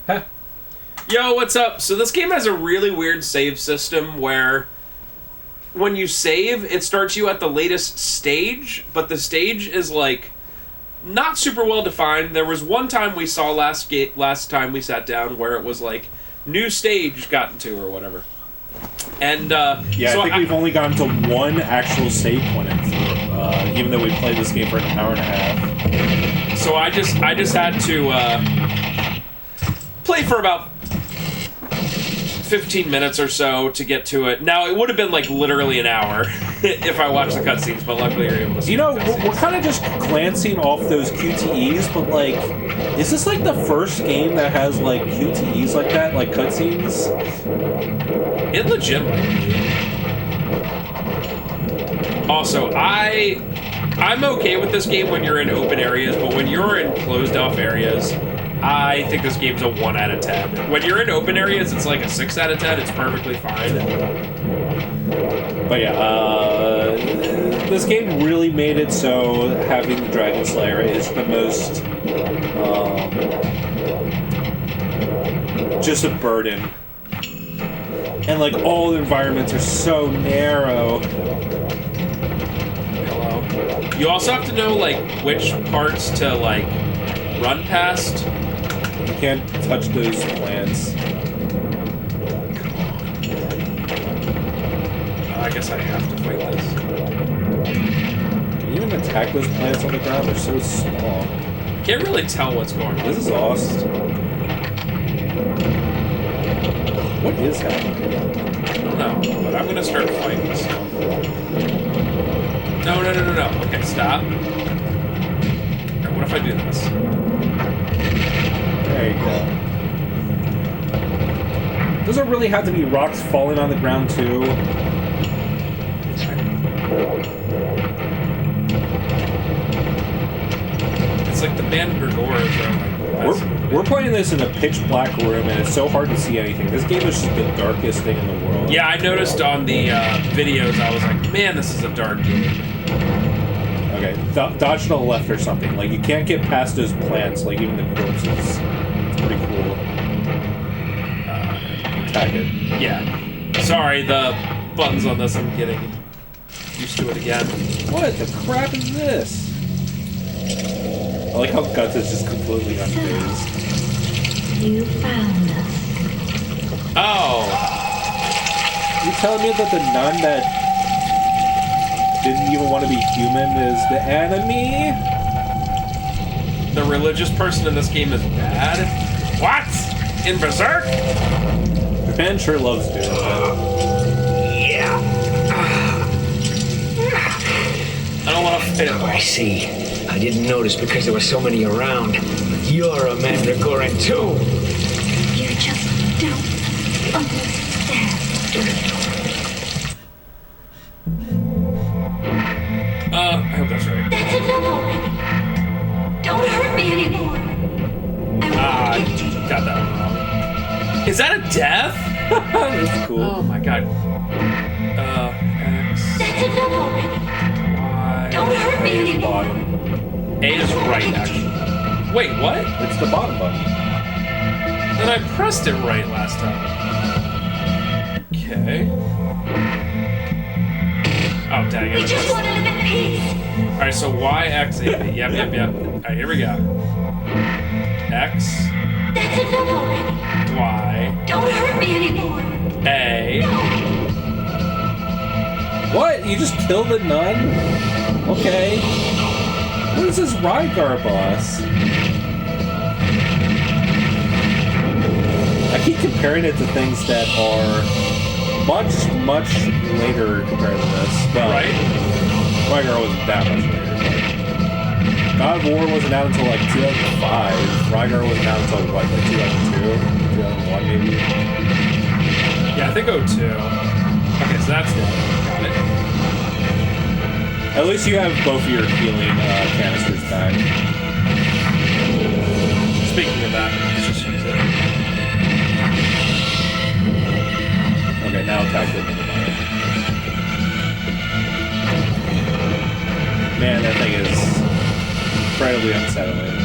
Huh. Yo, what's up? So this game has a really weird save system where when you save, it starts you at the latest stage, but the stage is like not super well defined. There was one time we saw last time we sat down where it was like new stage gotten to or whatever. And yeah, so I think we've only gotten to one actual save point, even though we played this game for an hour and a half. So I just had to play for about 15 minutes or so to get to it. Now, it would have been like literally an hour if I watched the cutscenes, but luckily you're able to see You know, the cutscenes. we're kind of just glancing off those QTEs, but like, is this like the first game that has like QTEs like that, like cutscenes? It legitimately. Also, I'm okay with this game when you're in open areas, but when you're in closed off areas, I think this game's a 1 out of 10. When you're in open areas, it's like a 6 out of 10. It's perfectly fine. But yeah, this game really made it so having the Dragon Slayer is the most just a burden. And like all the environments are so narrow. Hello. You also have to know like which parts to like run past. You can't touch those plants. I guess I have to fight this. Can you even attack those plants on the ground? They're so small. Can't really tell what's going on. This is awesome. What is happening? I don't know, but I'm gonna start fighting stuff. No. Okay, stop. Alright, what if I do this? There you go. Does it really have to be rocks falling on the ground too? It's like the Mandragora zone. We're playing this in a pitch black room, and it's so hard to see anything. This game is just the darkest thing in the world. Yeah, I noticed on the videos, I was like, man, this is a dark game. Okay, dodge to the left or something. Like, you can't get past those plants, like even the corpses. It's pretty cool. Attack it. Yeah. Sorry, the buttons on this, I'm getting used to it again. What the crap is this? I like how Guts is just completely unfazed. You found us. Oh. You telling me that the nun that didn't even want to be human is the enemy? The religious person in this game is bad? What? In Berserk? Japan sure loves doing that. Yeah. I don't want to fight him. I see. I didn't notice because there were so many around. But you're a Mandragoran too. You just don't understand. I hope that's right. That's enough already. Don't hurt me anymore. I won't get you. Got that one wrong. Is that a death? That's cool. Oh my god. X, That's enough already. Y. Don't hurt me A is anymore. bottom. A is right, actually. Wait, what? It's the bottom button. Then I pressed it right last time. Okay. Oh, dang it. We just want to live in peace. Alright, so Y, X, A, B. Yep. Alright, here we go. X, That's enough already. Y, Don't hurt me anymore. A. What? You just killed the nun? Okay. What is this Rygar boss? I keep comparing it to things that are much later compared to this. Well, Right? Rygar wasn't that much later. But God of War wasn't out until like 2005. Rygar wasn't out until what, like 2002? 2001 maybe? Yeah, I think 02. Okay, so that's it. Got it. At least you have both of your healing canisters back. Speaking of that, let's just use it. Okay, now attack it. Man, that thing is incredibly unsettling.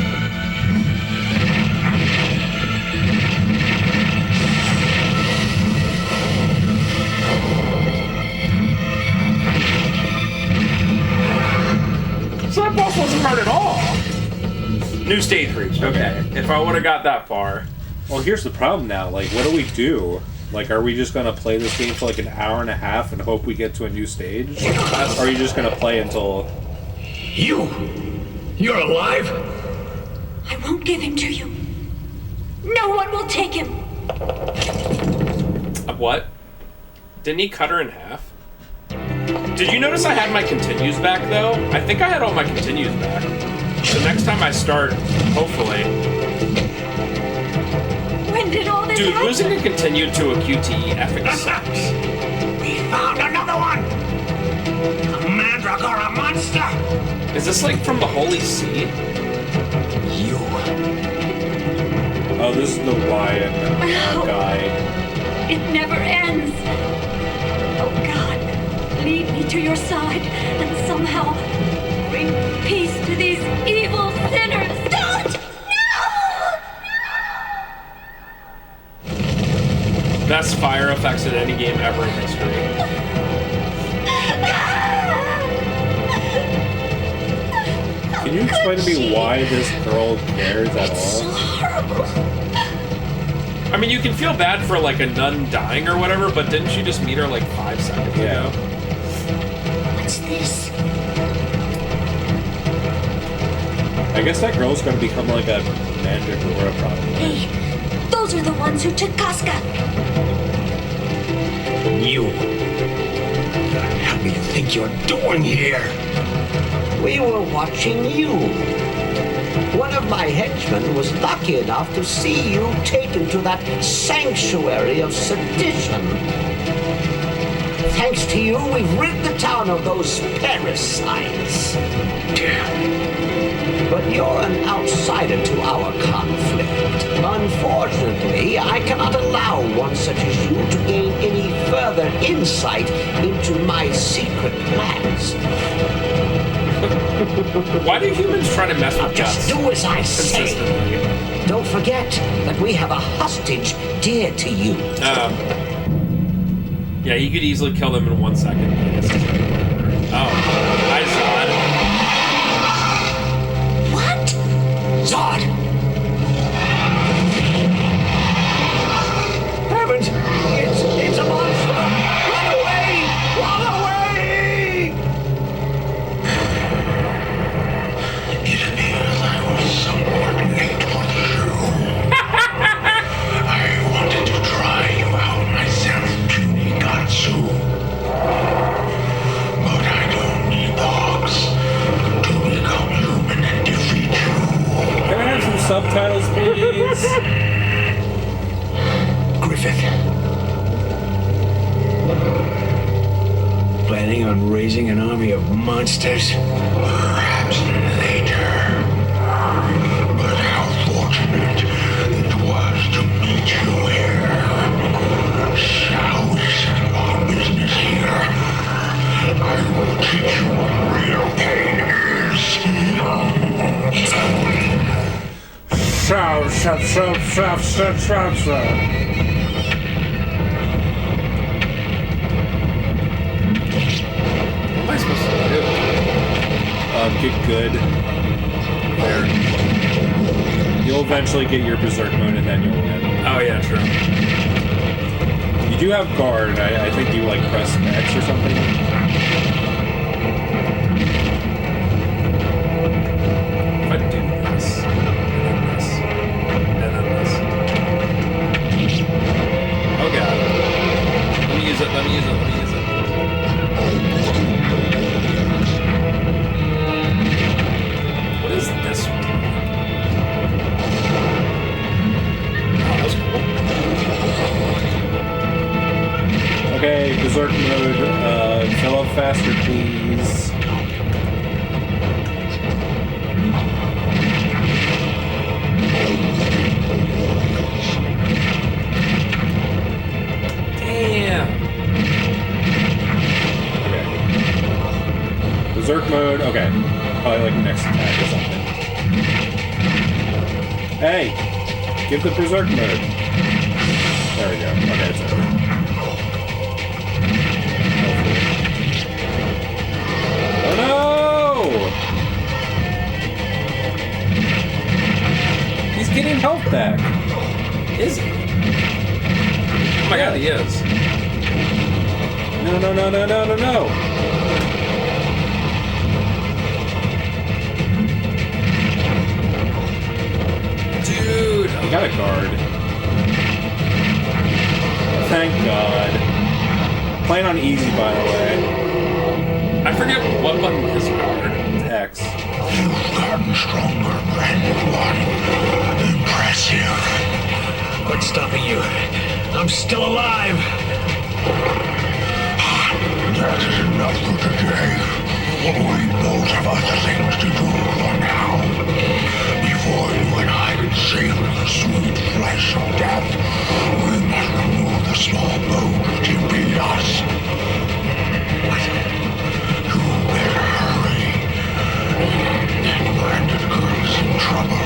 New stage reached. Okay. If I would have got that far. Well, here's the problem now. Like, what do we do? Like, are we just gonna play this game for like an hour and a half and hope we get to a new stage? Or are you just gonna play until... You're alive? I won't give him to you. No one will take him. What? Didn't he cut her in half? Did you notice I had my continues back, though? I think I had all my continues back. So next time I start, hopefully... When did all this Dude, happen? losing a continue to a QTE effing sucks. We found another one! A Mandragora monster! Is this like from the Holy See? You. Oh, this is the Wyatt guy. It never ends. Oh God, lead me to your side and somehow bring peace to these evil sinners. Don't! No! Best fire effects in any game ever in history. Can you explain to me why this girl cares at So all? horrible. I mean, you can feel bad for like a nun dying or whatever, but didn't she just meet her like 5 seconds Yeah. ago? What's this? I guess that girl's gonna become like a Mandragora probably. Hey, those are the ones who took Casca. You. What the hell do you think you're doing here? We were watching you. One of my henchmen was lucky enough to see you taken to that sanctuary of sedition. Thanks to you, we've rid the town of those parasites. But you're an outsider to our conflict. Unfortunately, I cannot allow one such as you to gain any further insight into my secret plans. Why do humans try to mess with Just guts do as I say. consistently? Don't forget that we have a hostage dear to you. Yeah, you could easily kill them in 1 second. I guess it's like whatever. Oh, hi Zod. What? Zod! Heavens! It's a monster! Run away! Run away! It appears I was somewhat late for the show. I wanted to try you out myself, Katsu. But I don't need the hawks to become human and defeat you. Can I have some subtitles, please? Griffith. Planning on raising an army of monsters? Perhaps later. But how fortunate it was to meet you here. Shall we settle our business here? I will teach you what real pain is. What am I supposed to do? Get good. There. You'll eventually get your Berserk mode and then you'll win. Oh yeah, true. You do have guard. I think you like press X or something. If I do this, and then this, and then this. Oh god. Let me use it, let me use it, let me use it. What is this one? Oh, that's cool. Okay, Berserk mode. Fill up faster, please. Damn. Okay. Berserk mode. Okay. Probably like next attack or something. Hey! Give the Berserk mode. There we go. Okay, it's over. Oh no! getting health back. Is he? Oh my god, he is. No. Dude. He got a guard. Thank God. Playing on easy, by the way. I forget what button is guard. X. You've gotten stronger, brand one. Impressive. What's stopping you? I'm still alive. That is enough for today. We both have other things to do for now. Before you and I can savor the sweet flesh of death, we must remove the small bone which impede us. What? You better hurry. That branded girl is in trouble.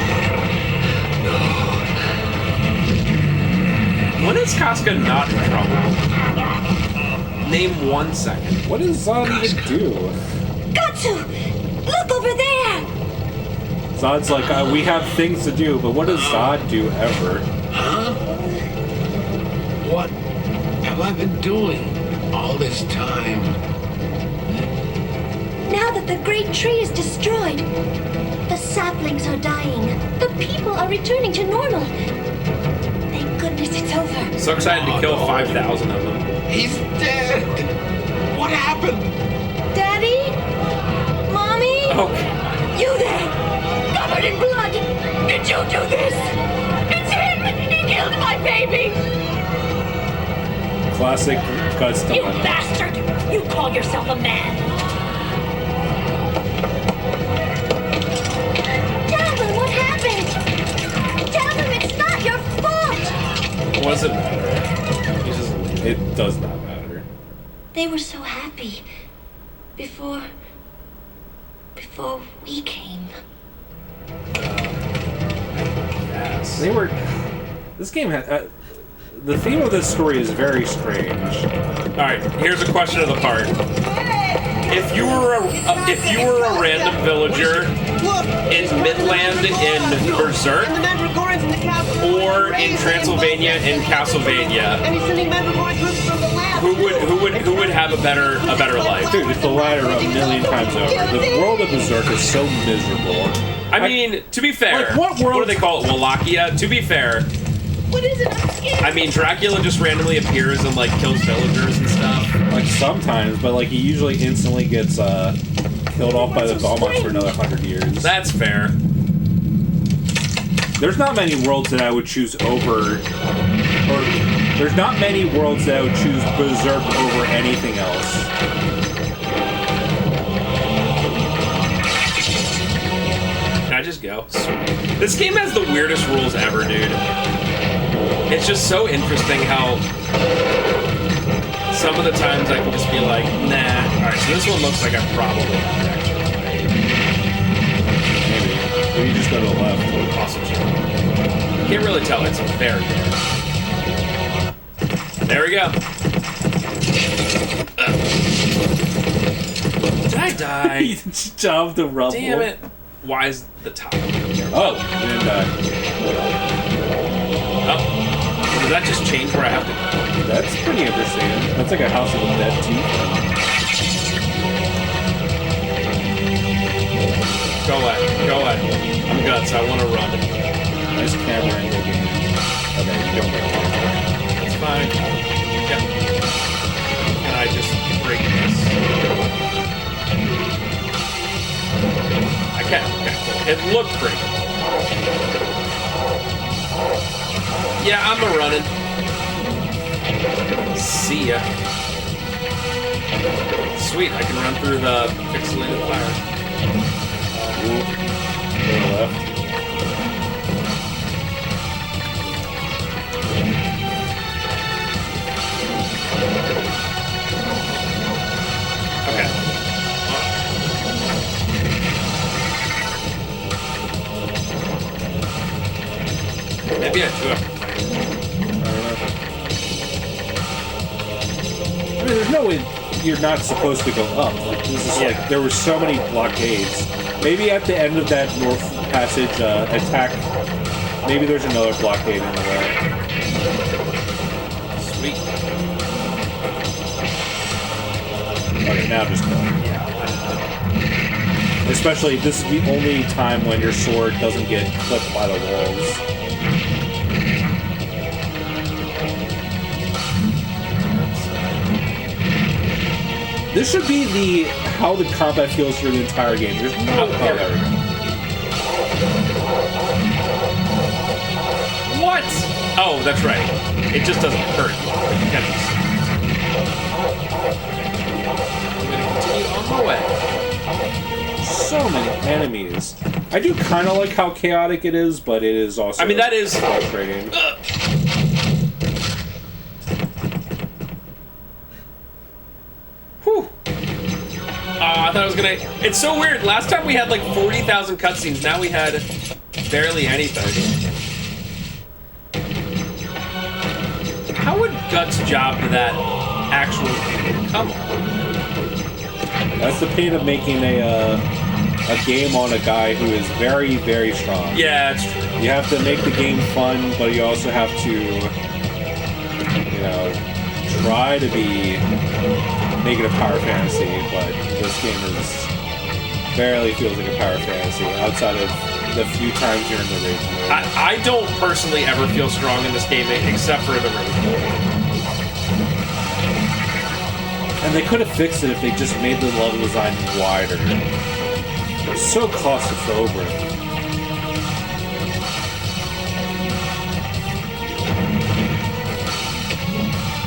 When is Casca not in trouble? Name 1 second. What does Zod even do? Gatsu! Look over there! Zod's like, we have things to do, but what does Zod do ever? Huh? What have I been doing all this time? Now that the great tree is destroyed, the saplings are dying. The people are returning to normal. Thank goodness it's over. So excited to kill 5,000 of them. He's dead. What happened? Daddy? Mommy? Oh, You there! Covered in blood! Did you do this? It's him! He killed my baby! Classic guts You dilemma. bastard! You call yourself a man! Tell them what happened! Tell them it's not your fault! what does it matter? He's just It does not matter. They were so happy before we came. yes. They were. This game had. The theme of this story is very strange. All right, here's a question of the part. If you were a random villager in Midland in Berserk or in Transylvania in Castlevania, who would have a better life? Dude, it's the latter a million times over. The world of Berserk is so miserable. I mean, to be fair, Like, what world- do they call it? Wallachia? To be fair, What is it? I'm scared. I mean, Dracula just randomly appears and like kills villagers and stuff. Like sometimes, but like he usually instantly gets killed off by the Balmots for another 100 years. That's fair. There's not many worlds that I would choose over, or there's not many worlds that I would choose Berserk over anything else. Can I just go? Sweet. This game has the weirdest rules ever, dude. It's just so interesting how some of the times I can just be like, nah. Alright, so this one looks like I probably have to actually fight. Maybe you just go to the left. Awesome shit. Can't really tell, it's very good. There we go. Did I die? He jumped the rubble. Damn it. Why is the top? Oh, you didn't die. Oh. Does that just change where I have to go? That's pretty interesting. That's like a house of the dead teeth. Go away. Go away. I'm guts. I want to run. Nice camera angle game. Okay, you don't break it. That's fine. Yep. Can I just break this? I can. Okay, cool. It looked pretty. Yeah, I'm a running. See ya. Sweet, I can run through the pixelated fire. Go to the left. Okay. Maybe I do have to fight. I mean, there's no way you're not supposed to go up. Like, this is like, there were so many blockades. Maybe at the end of that North Passage attack Maybe there's another blockade in the way. Sweet. Okay, now just kill him. Yeah. Especially, this is the only time when your sword doesn't get clipped by the walls. This should be the how the combat feels for the entire game. There's no... Oh, there we go. What? Oh, that's right. It just doesn't hurt. You gotta I'm gonna continue on my way. So many enemies. I do kind of like how chaotic it is, but it is also... I mean, that is... frustrating. Whew. I thought I was gonna... It's so weird. Last time we had like 40,000 cutscenes. Now we had barely anything. How would Guts' job to that actual... Come on. That's the pain of making a game on a guy who is very, very strong. Yeah, it's true. You have to make the game fun, but you also have to, you know, try to make it a power fantasy, but this game barely feels like a power fantasy outside of the few times you're in the rage mode. I don't personally ever feel strong in this game except for the rage mode. And they could have fixed it if they just made the level design wider. It's so claustrophobic.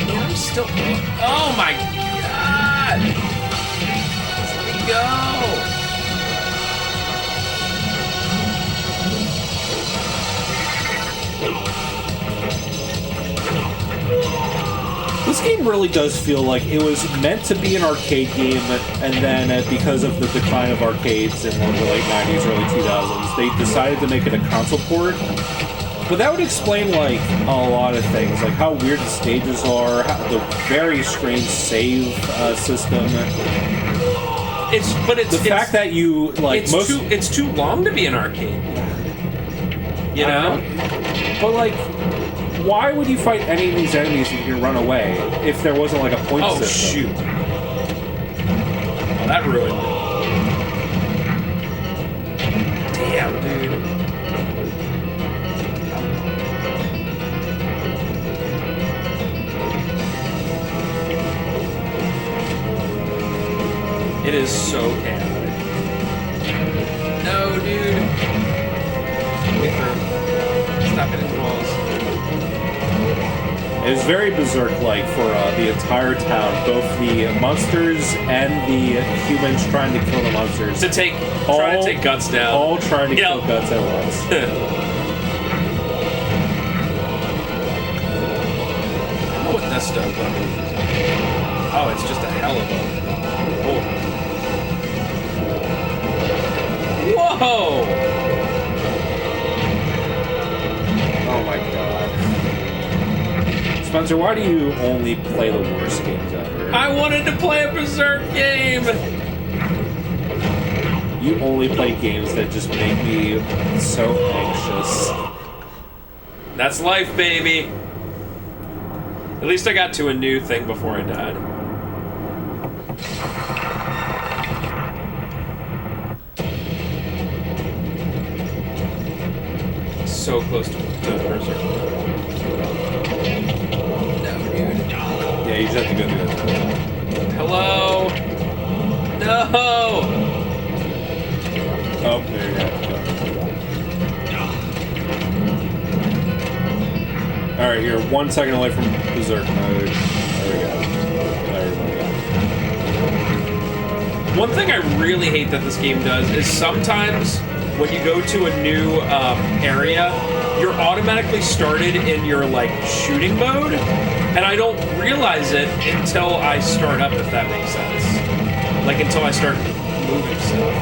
Man, I'm still... Oh my god! Let me go! This game really does feel like it was meant to be an arcade game, and then because of the decline of arcades in the late 90s, early 2000s, they decided to make it a console port. But that would explain, like, a lot of things, like how weird the stages are, the very strange save system. The fact that you, like, it's too long to be an arcade. You know? But, like... Why would you fight any of these enemies if you can run away if there wasn't like a point system? Oh, shoot. Well, that ruined it. Damn, dude. It is so chaotic. No, dude. Wait for him. Stop hitting the walls. It was very Berserk-like for the entire town, both the monsters and the humans trying to kill the monsters. Trying to take Guts down. All trying to kill Guts at once. I don't know what this does. Oh, it's just a hell of a... Whoa! Oh my god. Spencer, why do you only play the worst games ever? I wanted to play a Berserk game! You only play games that just make me so anxious. That's life, baby! At least I got to a new thing before I died. So close to Berserk. Yeah, you just have to go through that. Hello? No! Oh, there you go. Alright, you're 1 second away from Berserk mode. There we go. There we go. One thing I really hate that this game does is sometimes when you go to a new area, you're automatically started in your, like, shooting mode, and I don't realize it until I start up, if that makes sense. Like, until I start moving stuff.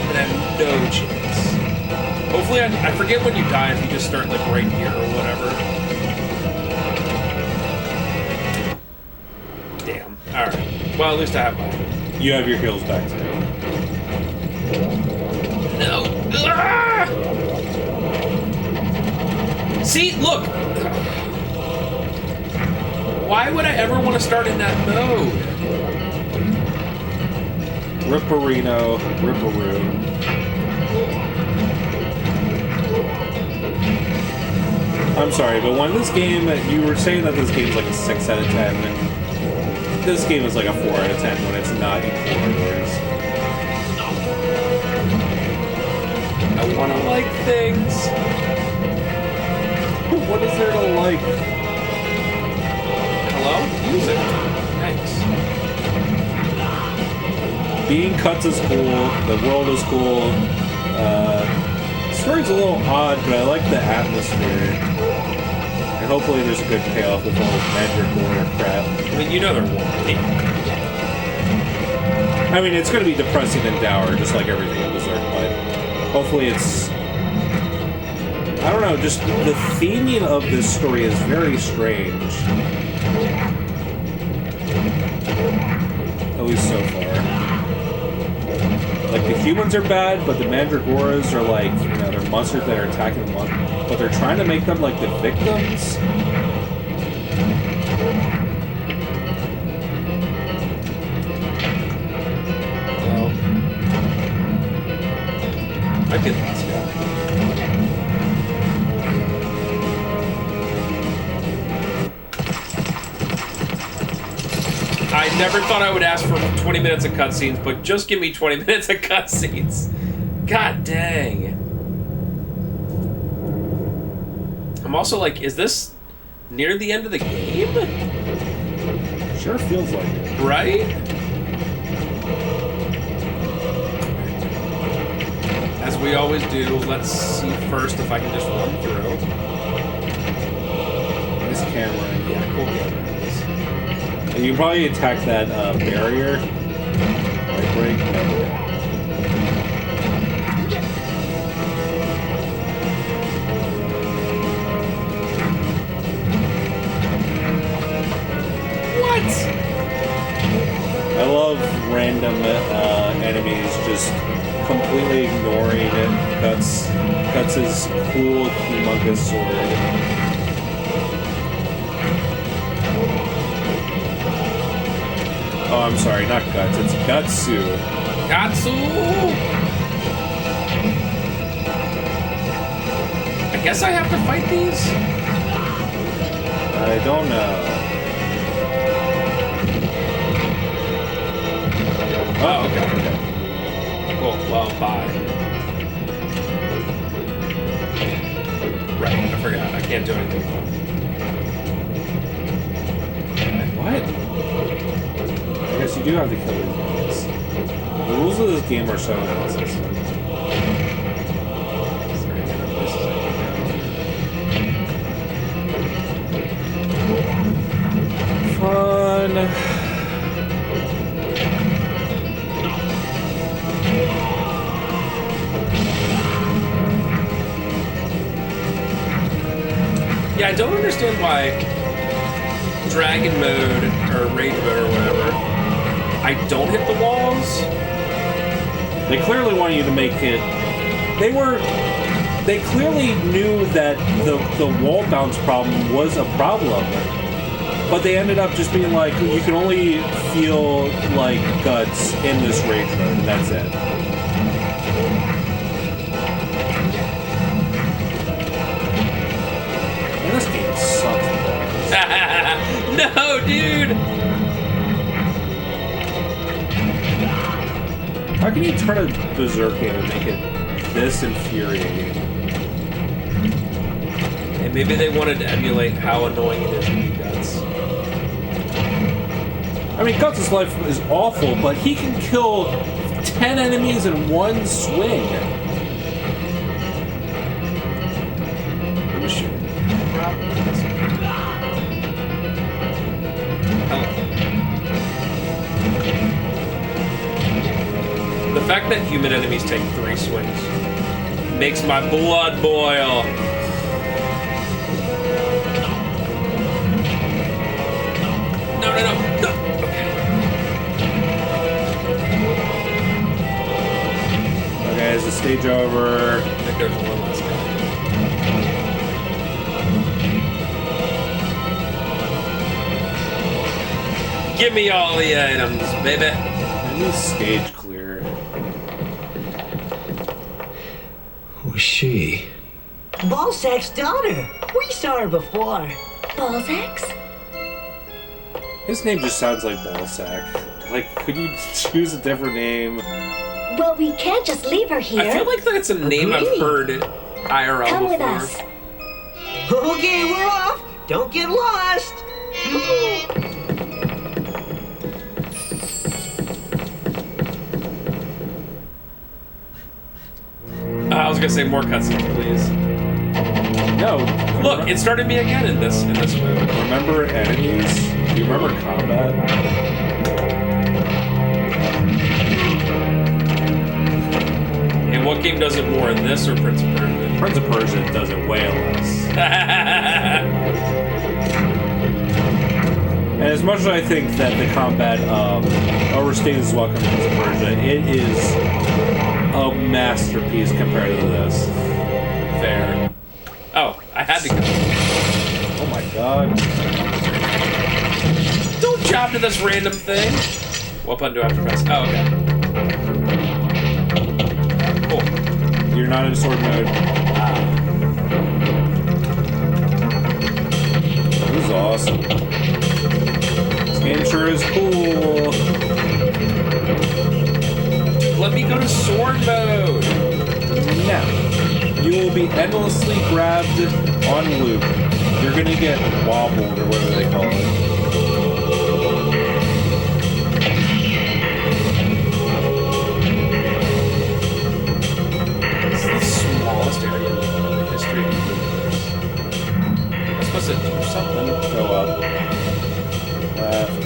And I have no chance. Hopefully, I forget when you die if you just start, like, right here or whatever. Damn. Alright. Well, at least I have mine. You have your heals back too. No. Ah! See, look. Why would I ever want to start in that mode? Ripperino, Ripperoo. I'm sorry, but when this game, you were saying that this game's like a 6 out of 10, and this game is like a 4 out of 10 when it's not in corridors. I want to like things. What is there to like? Hello? Music. Thanks. Being cuts is cool, the world is cool, the story's a little odd, but I like the atmosphere. And hopefully there's a good payoff with all the Mandragora crap. I mean, you know there won't be. I mean, it's going to be depressing and dour, just like everything in Berserk, but hopefully it's... I don't know, just the theming of this story is very strange. At least so far. Like, the humans are bad, but the Mandragoras are like, you know, they're monsters that are attacking them, but they're trying to make them like the victims. Well, I get this guy. I never thought I would ask for 20 minutes of cutscenes, but just give me 20 minutes of cutscenes. God dang. I'm also like, is this near the end of the game? Sure feels like it. Right? As we always do, let's see first if I can just run through. Nice camera. Yeah, cool cameras. You can probably attack that barrier. Right break. What? I love random enemies just completely ignoring Guts' cool, humongous sword. Oh, I'm sorry, not Guts, it's Gutsu. Katsu! I guess I have to fight these? I don't know. Oh, okay. Cool, well, bye. Right, I forgot. I can't do anything fun. What? I guess you do have to kill these guys. The rules of this game are so inconsistent. Fun. Yeah, I don't understand why Dragon Mode, or Rage Mode, or whatever, I don't hit the walls. They clearly want you to make it... They clearly knew that the wall bounce problem was a problem. But they ended up just being like, you can only feel like Guts in this Rage Mode, and that's it. And this game sucks. No, dude! How can you turn a Berserk game and make it this infuriating? And maybe they wanted to emulate how annoying it is to be Guts. I mean, Guts' life is awful, but he can kill 10 enemies in one swing. The fact that human enemies take 3 swings makes my blood boil. No. Is the stage over? I think there's one last guy. Give me all the items, baby. Any stage clear? Who's she? Balsac's daughter. We saw her before. Balzac's? His name just sounds like Balsac. Like, could you choose a different name? Well, we can't just leave her here. I feel like that's a name I've Agreed. heard IRL Come before. with us. Okay, we're off. Don't get lost. I was gonna say more cutscenes, please. No. Look, it started me again in this mode. Remember enemies? Do you remember combat? And what game does it more, this or Prince of Persia? Prince of Persia does it way less. And as much as I think that the combat overstays its welcome in Prince of Persia, it is a masterpiece compared to this. Fair. Oh, I had to go. Oh my god. Don't jump to this random thing. What button do I have to press? Oh, okay. Cool. You're not in sword mode. This is awesome. This game sure is cool. Let me go to sword mode. Now, you will be endlessly grabbed on loop. You're gonna get wobbled or whatever they call it. It's the smallest area in the history of the universe. I'm supposed to do something. Go up. Left.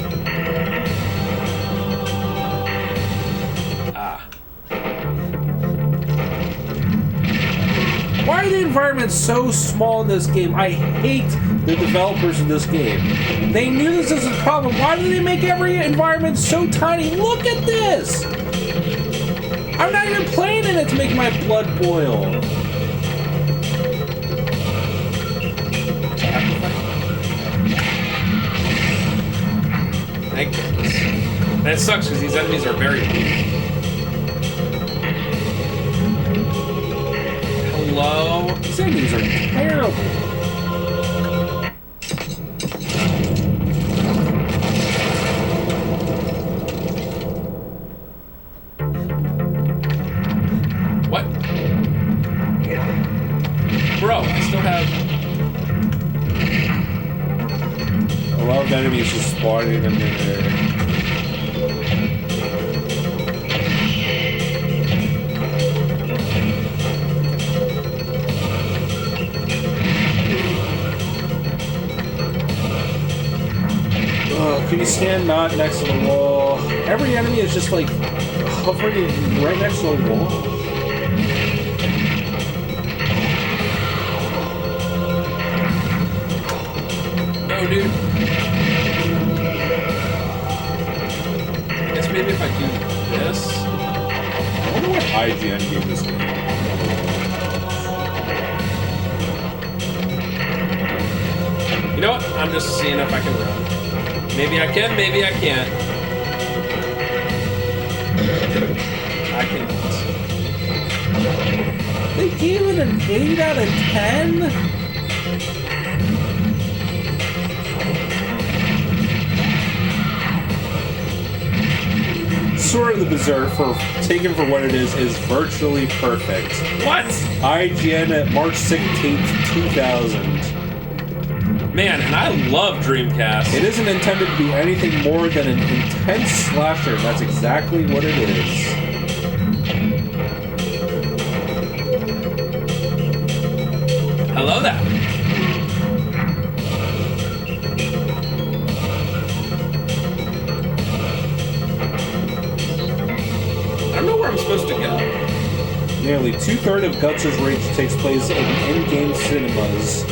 Ah. Why are the environments so small in this game? I hate the developers of this game. They knew this was a problem. Why do they make every environment so tiny? Look at this! I'm not even playing in it to make my blood boil. Thank goodness. That sucks because these enemies are very weak. Hello? These enemies are terrible. What? Bro, I still have... A lot of enemies just spawning in there. Can you stand not next to the wall? Every enemy is just like hovering right next to the wall. No, dude. I guess maybe if I do this... I wonder what IGN gave this game. You know what? I'm just seeing if I can run. Maybe I can, maybe I can't. I can. They gave it an 8 out of 10? Sword of the Berserk, taken for what it is virtually perfect. What? IGN at March 16th, 2000. Man, and I love Dreamcast. It isn't intended to be anything more than an intense slasher. That's exactly what it is. Hello there. I don't know where I'm supposed to go. Nearly 2/3 of Guts' Rage takes place in in-game cinemas,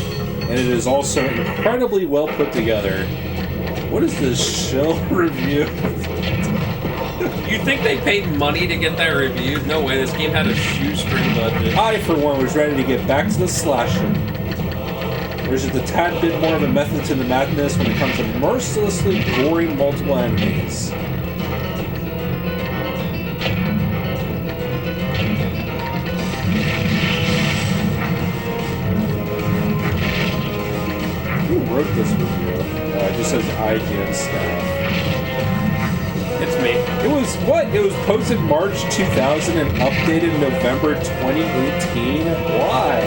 and it is also incredibly well put together. What is this shell review? You think they paid money to get that reviewed? No way, this game had a shoestring budget. I, for one, was ready to get back to the slashing. There's just a tad bit more of a method to the madness when it comes to mercilessly goring multiple enemies. Who wrote this review? It just says IGN staff. It's me. It was what? It was posted March 2000 and updated November 2018? Why?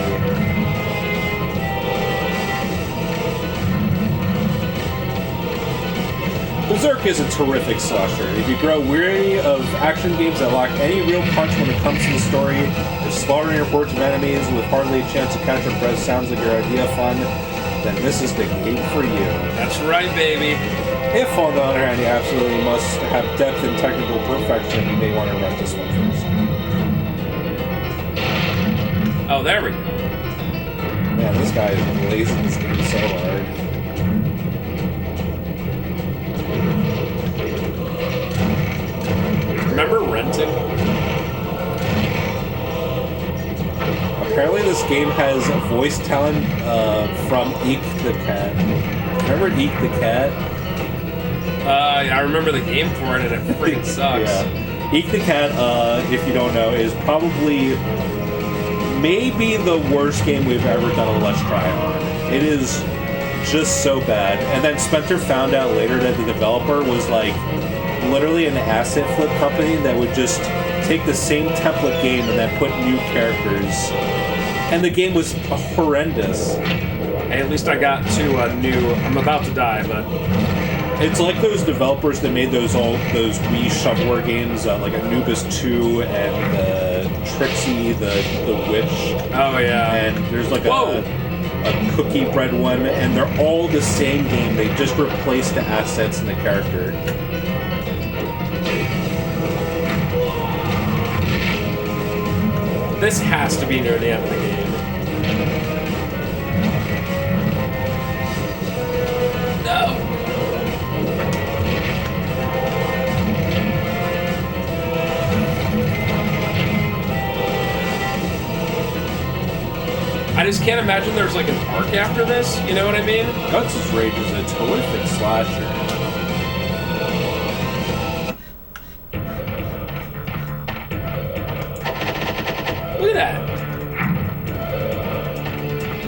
Berserk is a terrific slasher. If you grow weary of action games that lack any real punch when it comes to the story, if slaughtering your hordes of enemies with hardly a chance to catch your breath sounds like your idea of fun, then this is the game for you. That's right, baby. If, on the other hand, you absolutely must have depth and technical perfection, you may want to rent this one first. Oh, there we go. Man, this guy is blazing this game so hard. Remember renting? Apparently this game has voice talent from Eek the Cat. Remember Eek the Cat? I remember the game for it, and it freaking sucks. Yeah. Eek the Cat, if you don't know, is probably maybe the worst game we've ever done a Let's Try on. It is just so bad. And then Spencer found out later that the developer was like literally an asset flip company that would just take the same template game and then put new characters. And the game was horrendous. Hey, at least I got to a new... I'm about to die, but... It's like those developers that made those Wii shovelware games, like Anubis 2 and Trixie, the Witch. Oh, yeah. And there's like a cookie bread one, and they're all the same game. They just replaced the assets and the character. This has to be near the end of the game. No. I just can't imagine there's like an arc after this, you know what I mean? Guts' Rage is a terrific slasher. Look at that.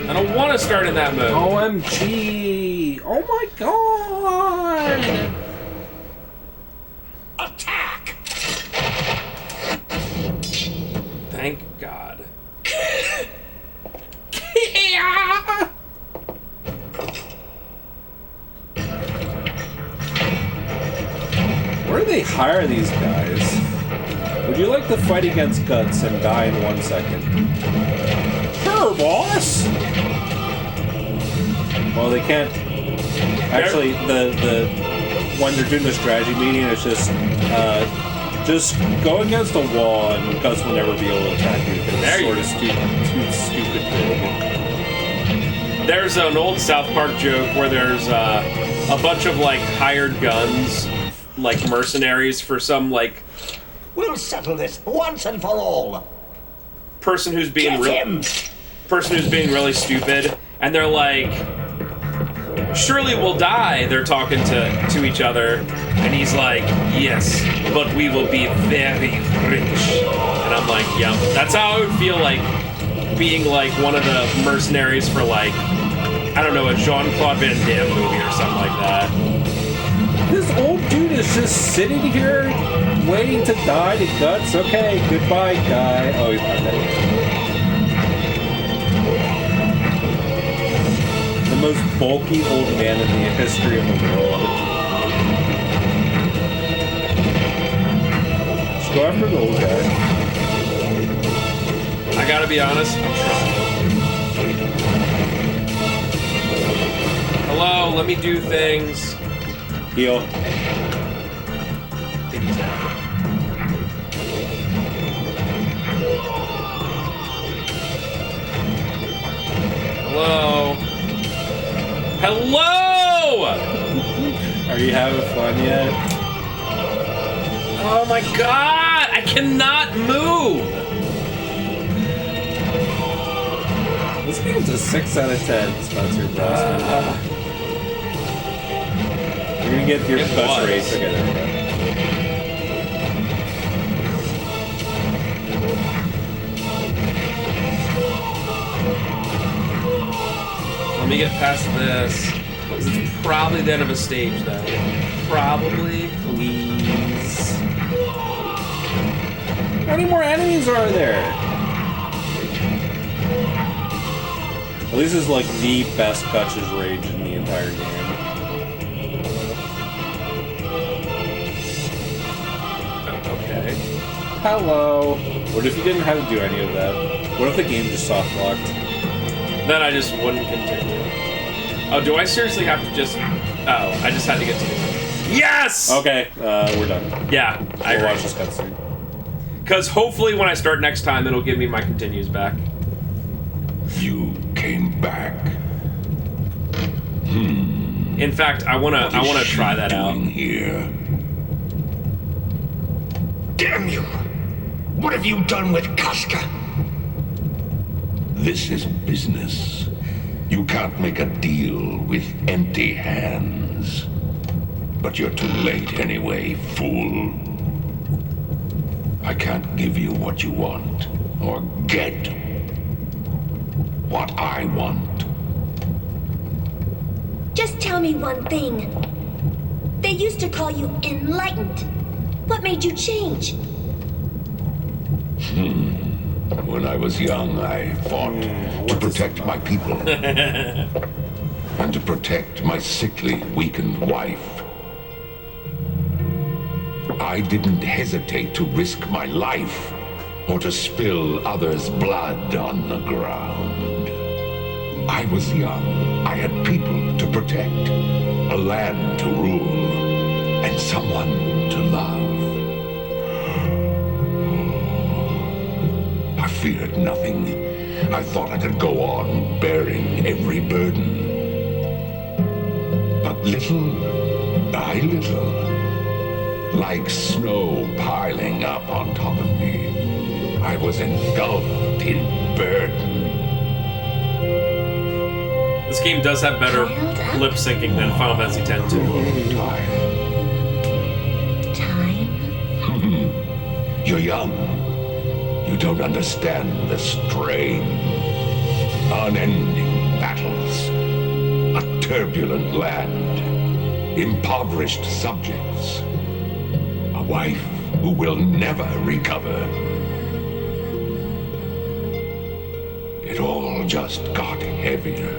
I don't want to start in that mode. OMG! Oh my god! Attack! Thank God. Where do they hire these guys? Would you like to fight against Guts and die in 1 second? Sure, boss! Well, they can't... Actually, the when they're doing the strategy meeting, it's just go against a wall and Guts will never be able to attack you because it's sort of too stupid big. There's an old South Park joke where there's a bunch of like hired guns, like mercenaries for some like We'll settle this once and for all. person who's being Get him! really stupid, and they're like, surely we'll die. They're talking to each other, and he's like, yes, but we will be very rich. And I'm like, yep. That's how I would feel like being like one of the mercenaries for like, I don't know, a Jean-Claude Van Damme movie or something like that. This old dude is just sitting here waiting to die to Guts. Okay, goodbye, guy. Oh, he's not dead. The most bulky old man in the history of the world. Let's go after the old guy. I gotta be honest, I'm trying. Hello, let me do things. Heal. I think he's happy. Hello? Hello! Are you having fun yet? Oh my god! I cannot move! This game's a 6 out of 10, Spencer Bros. You're gonna get your It best was. race. Okay, there we go. Let me get past this. This is probably the end of a stage, though. Probably. Please. How many more enemies are there? Well, this is like the best Betch's Rage in the entire game. Okay. Hello. What if you didn't have to do any of that? What if the game just soft locked? Then I just wouldn't continue. Oh, do I seriously have to just... Oh, I just had to get to the... Yes! Okay, we're done. Yeah, I We'll agree. watch this cutscene. Because hopefully when I start next time, it'll give me my continues back. You came back. In fact, I wanna What is try she that out. doing here? Damn you! What have you done with Casca? This is business. You can't make a deal with empty hands. But you're too late anyway, fool. I can't give you what you want, or get what I want. Just tell me one thing. They used to call you enlightened. What made you change? When I was young, I fought to protect my people. And to protect my sickly, weakened wife. I didn't hesitate to risk my life or to spill others' blood on the ground. I was young. I had people to protect, a land to rule, and someone to love. I feared nothing. I thought I could go on bearing every burden. But little by little, like snow piling up on top of me, I was engulfed in burden. This game does have better lip syncing than Final Fantasy X too. Time. Time? You're young. You don't understand the strain. Unending battles. A turbulent land. Impoverished subjects. A wife who will never recover. It all just got heavier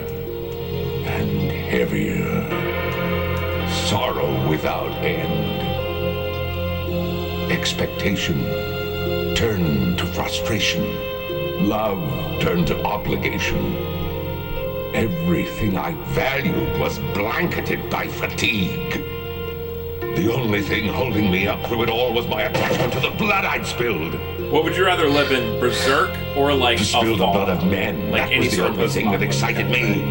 and heavier. Sorrow without end. Expectation turned to frustration. Love turned to obligation. Everything I valued was blanketed by fatigue. The only thing holding me up through it all was my attachment to the blood I'd spilled. What would you rather live in, Berserk or like To a spill the fall? blood of men, Like that any was the sort of only thing that excited me.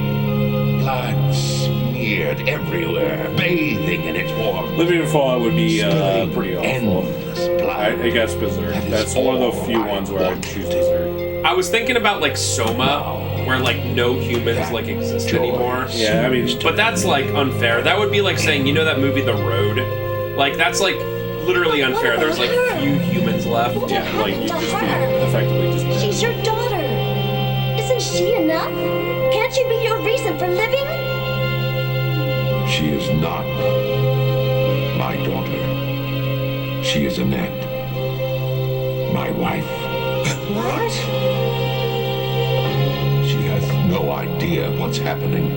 Blood smeared everywhere, bathing in its warmth. Living in Fallout would be Spilling pretty awful. endless blood. I guess Berserk. That is That's one of the all few I ones where I would wanted. choose Berserk. I was thinking about like Soma, where like no humans like exist Joy anymore. Yeah, I mean, But that's like unfair. That would be like saying, you know that movie The Road? Like that's like literally unfair. There's like few humans left. yeah, like you just be effectively just dead. She's your daughter. Isn't she enough? Can't she be your reason for living? She is not my daughter. She is Annette, my wife. What? She has no idea what's happening.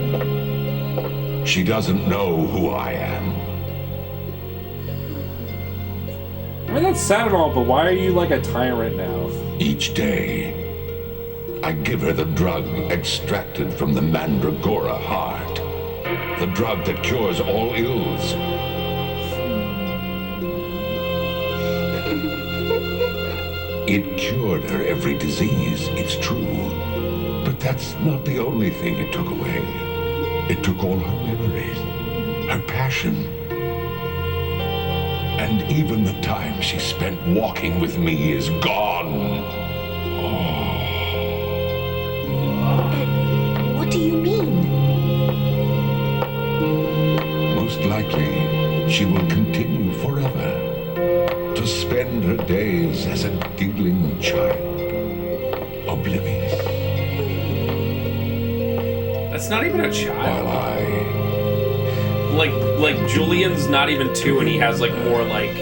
She doesn't know who I am. I mean, that's sad and all, but why are you like a tyrant now? Each day, I give her the drug extracted from the Mandragora heart. The drug that cures all ills. It cured her every disease, it's true. But that's not the only thing it took away. It took all her memories, her passion. And even the time she spent walking with me is gone. What do you mean? Most likely, she will continue forever to spend her days as a giggling child, oblivious, That's not even a child. while I Like Julian's not even 2, and he has like more like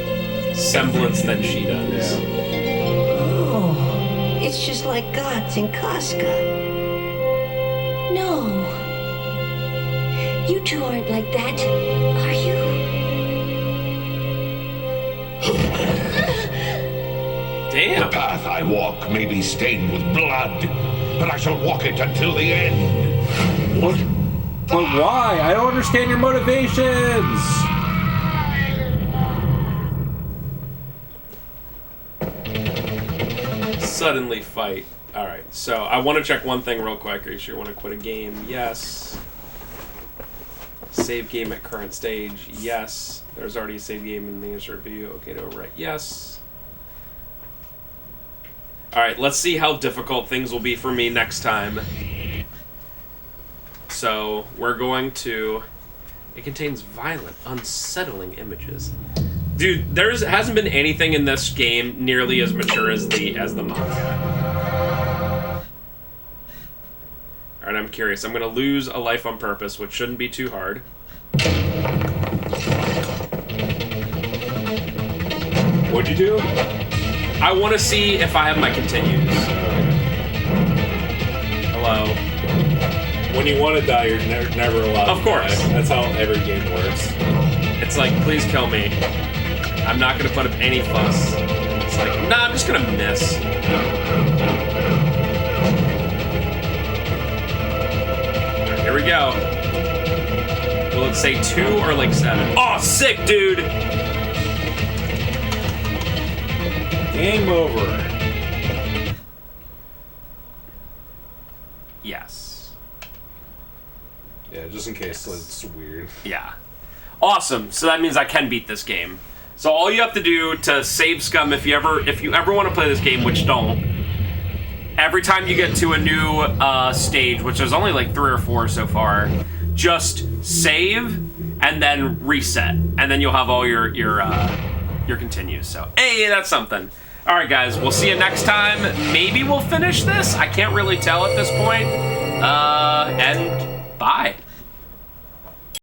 semblance than she does. Oh, it's just like gods in Casca. No. You two aren't like that, are you? The Damn. path I walk may be stained with blood, but I shall walk it until the end. But why? I don't understand your motivations. Suddenly fight. Alright, so I want to check one thing real quick. Are you sure you want to quit a game? Yes. Save game at current stage. Yes. There's already a save game in the user review. Okay to overwrite. Yes. Alright, let's see how difficult things will be for me next time. So, we're going to... It contains violent, unsettling images. Dude, hasn't been anything in this game nearly as mature as the manga. Alright, I'm curious. I'm gonna lose a life on purpose, which shouldn't be too hard. What'd you do? I want to see if I have my continues. Hello. When you want to die, you're never allowed Of to course. die. That's how every game works. It's like, please kill me. I'm not gonna put up any fuss. It's like, nah, I'm just gonna miss. Here we go. Will it say 2 or like 7? Oh, sick, dude! Game over. Yes. Yeah, just in case it's weird. Yeah. Awesome. So that means I can beat this game. So all you have to do to save scum, if you ever want to play this game, which don't, every time you get to a new stage, which there's only like 3 or 4 so far, just save and then reset, and then you'll have all your continues. So hey, that's something. All right, guys, we'll see you next time. Maybe we'll finish this. I can't really tell at this point. And bye.